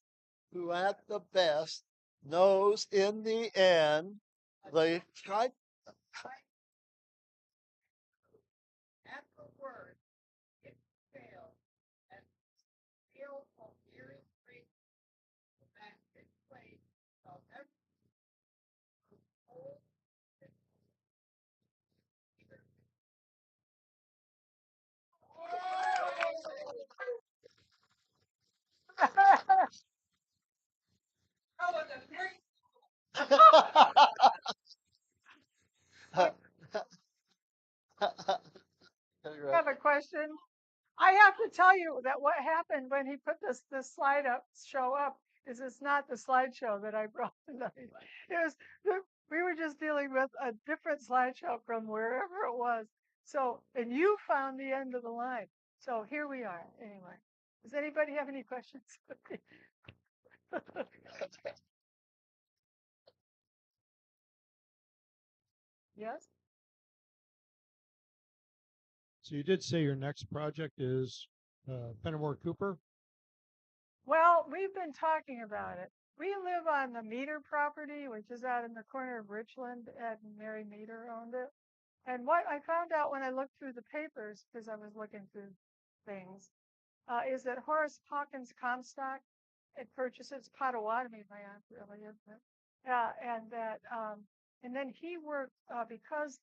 who at the best knows in the end the at the word it failed and feel of very great that it played of every whole I have a question. I have to tell you that what happened when he put this show up is it's not the slideshow that I brought tonight. It was we were just dealing with a different slideshow from wherever it was. So, and you found the end of the line. So here we are. Anyway, does anybody have any questions? Yes. So you did say your next project is Fenimore Cooper. Well, we've been talking about it. We live on the Meter property, which is out in the corner of Richland, and Mary Meter owned it. And what I found out when I looked through the papers, because I was looking through things, is that Horace Hawkins Comstock had purchased it's Potawatomi land, really, isn't it? And then he worked because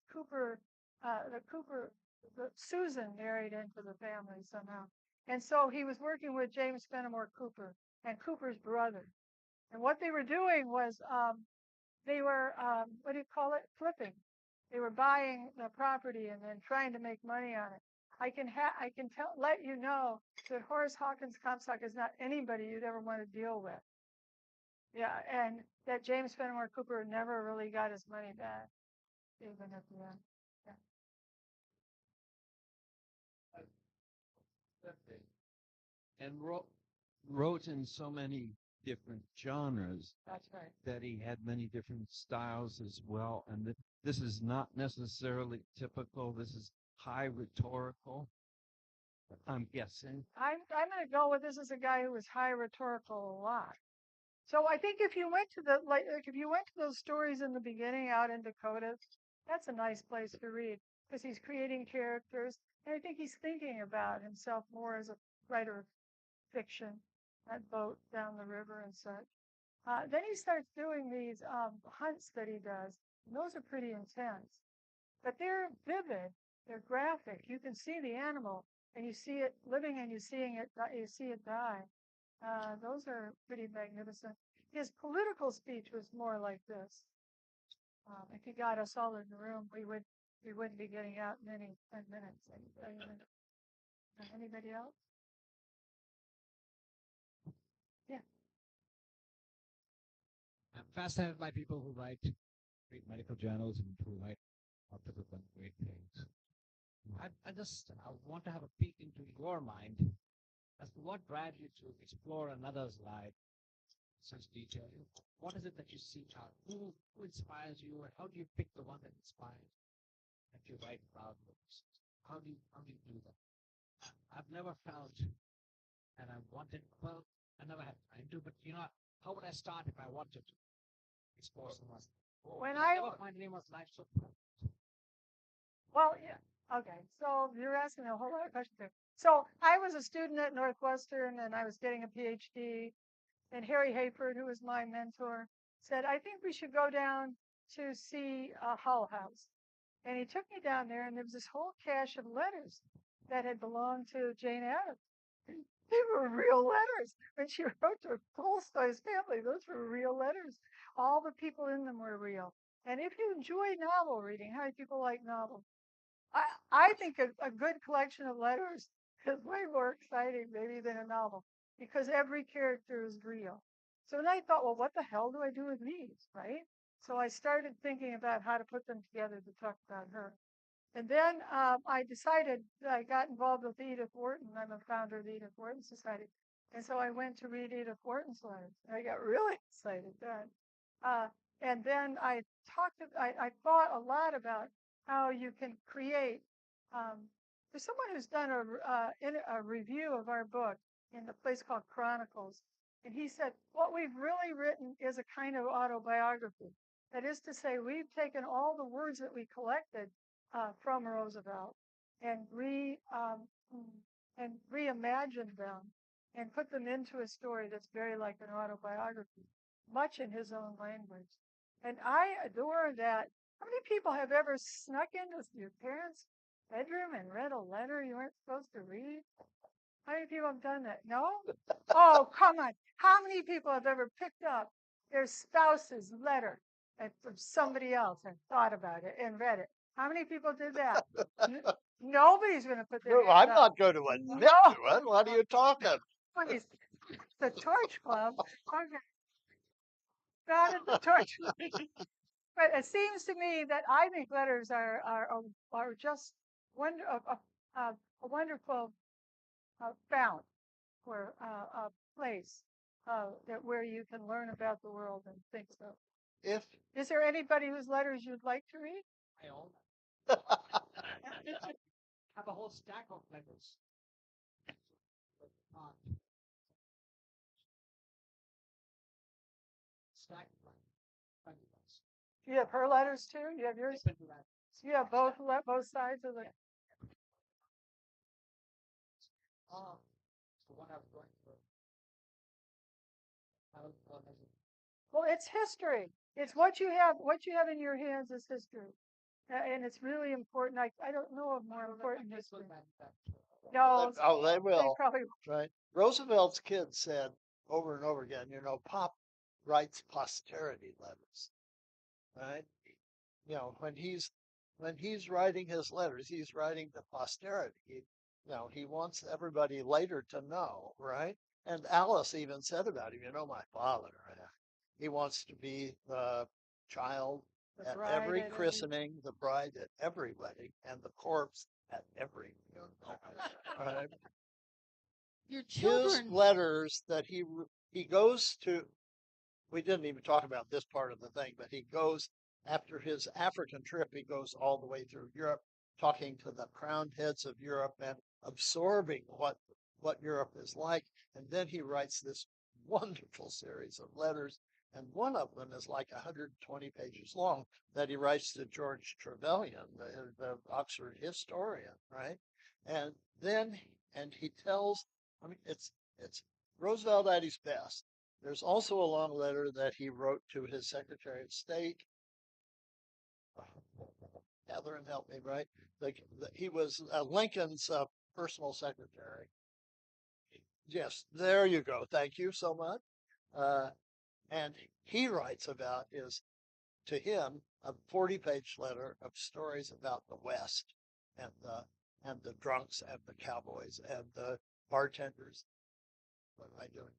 Susan married into the family somehow. And so he was working with James Fenimore Cooper and Cooper's brother. And what they were doing was they were, what do you call it? Flipping. They were buying the property and then trying to make money on it. I can let you know that Horace Hawkins Comstock is not anybody you'd ever want to deal with. Yeah, and that James Fenimore Cooper never really got his money back, even at the end. Yeah. And wrote in so many different genres, That's right. that he had many different styles as well, and that this is not necessarily typical. This is high rhetorical, I'm guessing. I'm going to go with this as a guy who was high rhetorical a lot. So I think if you went to the like if you went to those stories in the beginning out in Dakota, that's a nice place to read because he's creating characters, and I think he's thinking about himself more as a writer of fiction, that boat down the river and such. Then he starts doing these hunts that he does, and those are pretty intense, but they're vivid, they're graphic. You can see the animal, and you see it living, and you see it die. Those are pretty magnificent. His political speech was more like this. If he got us all in the room, we wouldn't be getting out in 10 minutes. Anybody else? Yeah. I'm fascinated by people who write great medical journals and who write articles on great things. I want to have a peek into your mind as to what drives you to explore another's life in such detail. What is it that you seek out? Who inspires you, or how do you pick the one that inspires that you write about? How do you do that? I've never found, and I wanted. Well, I never had time to, but how would I start if I wanted to explore someone? When I I never find anyone's life so. Well, yeah. Okay. So you're asking a whole lot of questions there. So I was a student at Northwestern and I was getting a PhD. And Harry Hayford, who was my mentor, said, I think we should go down to see Hull House. And he took me down there, and there was this whole cache of letters that had belonged to Jane Addams. They were real letters. When she wrote to Tolstoy's family, those were real letters. All the people in them were real. And if you enjoy novel reading, how many people like novels? I think a good collection of letters is way more exciting maybe than a novel because every character is real. So then I thought, well, what the hell do I do with these, right? So I started thinking about how to put them together to talk about her. And then I decided that I got involved with Edith Wharton. I'm a founder of the Edith Wharton Society. And so I went to read Edith Wharton's letters. And I got really excited then. And then I thought a lot about how you can create. There's someone who's done a review of our book in a place called Chronicles. And he said, what we've really written is a kind of autobiography. That is to say, we've taken all the words that we collected from Roosevelt and reimagined them and put them into a story that's very like an autobiography, much in his own language. And I adore that. How many people have ever snuck into your parents' bedroom and read a letter you weren't supposed to read? How many people have done that? No? Oh, come on. How many people have ever picked up their spouse's letter from somebody else and thought about it and read it? How many people did that? Nobody's going to put their No, hand I'm up. not going to admit No. to it. What are you talking? Nobody's. The Torch Club. Okay. Not at the Torch Club. But it seems to me that I think letters are just a wonderful fount or a place where you can learn about the world and think so. If Is there anybody whose letters you'd like to read? I own that. I have a whole stack of letters. Stack of letters. Do you have her letters too? You have yours? You have both sides of the. The one I was going for. Well, it's history. It's what you have. What you have in your hands is history, and it's really important. I don't know of more important history. No, they they will. probably. Right. Roosevelt's kid said over and over again, Pop writes posterity letters. Right? When he's writing his letters, he's writing to posterity. He wants everybody later to know, right? And Alice even said about him, my father, he wants to be the child at every christening, the bride at every wedding, and the corpse at every funeral. Right? Your His children. letters that he he goes to, we didn't even talk about this part of the thing, but he goes after his African trip, he goes all the way through Europe, talking to the crowned heads of Europe and absorbing what Europe is like. And then he writes this wonderful series of letters. And one of them is like 120 pages long that he writes to George Trevelyan, the Oxford historian, right? And then, and he tells, I mean, it's Roosevelt at his best. There's also a long letter that he wrote to his Secretary of State. Katherine helped me, right? He was Lincoln's personal secretary. Yes, there you go. Thank you so much. Uh, and he writes about is to him a 40-page letter of stories about the West and the drunks and the cowboys and the bartenders. What am I doing?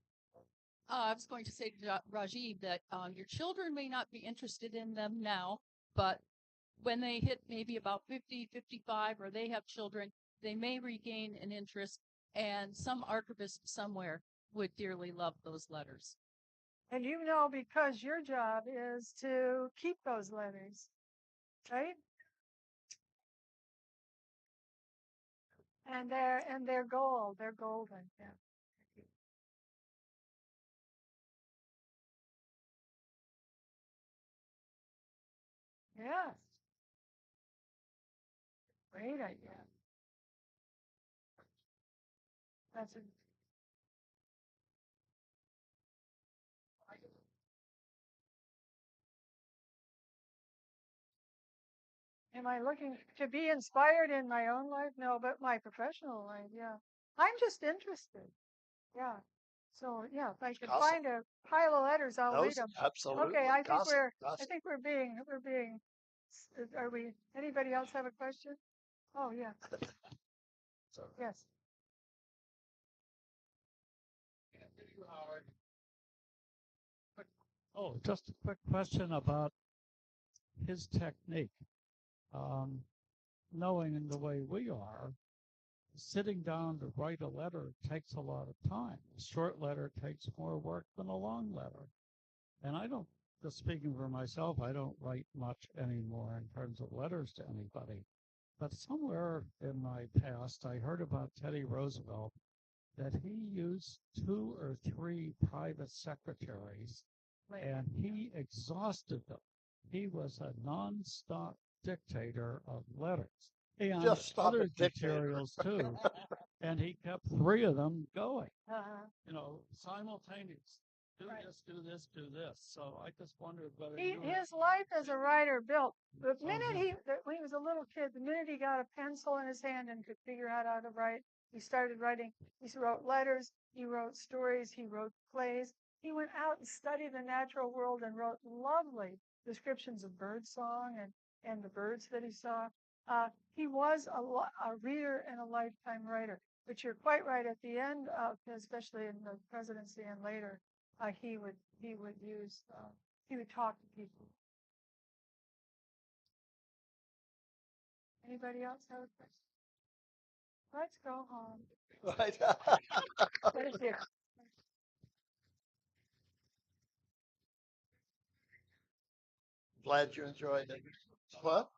I was going to say to Rajiv that your children may not be interested in them now, but when they hit maybe about 50, 55, or they have children, they may regain an interest, and some archivist somewhere would dearly love those letters. And you know, because your job is to keep those letters, right? And they're gold. They're golden. Yeah. Yes. Great idea. That's a Am I looking to be inspired in my own life? No, but my professional life, yeah. I'm just interested. Yeah. So yeah, if I could Gossip. find a pile of letters, I'll read Those them. absolutely. Okay, I think Gossip, we're I gossip. think we're being are we anybody else have a question? Oh yeah. So, Yes. Oh, just a quick question about his technique. Knowing in the way we are, sitting down to write a letter takes a lot of time. A short letter takes more work than a long letter. And I don't, just speaking for myself, I don't write much anymore in terms of letters to anybody. But somewhere in my past, I heard about Teddy Roosevelt that he used 2 or 3 private secretaries and he exhausted them. He was a nonstop dictator of letters and just stop other it, dictator. materials too. And he kept 3 of them going, Uh-huh. simultaneous. Do Right. this, do this, do this. So I just wondered whether His life as a writer built. The minute yeah. when he was a little kid, the minute he got a pencil in his hand and could figure out how to write, he started writing. He wrote letters, he wrote stories, he wrote plays. He went out and studied the natural world and wrote lovely descriptions of birdsong and the birds that he saw. He was a reader and a lifetime writer. But you're quite right. At the end, especially in the presidency and later, he would use he would talk to people. Anybody else have a question? Let's go home. Right. Thank you. Glad you enjoyed it. What?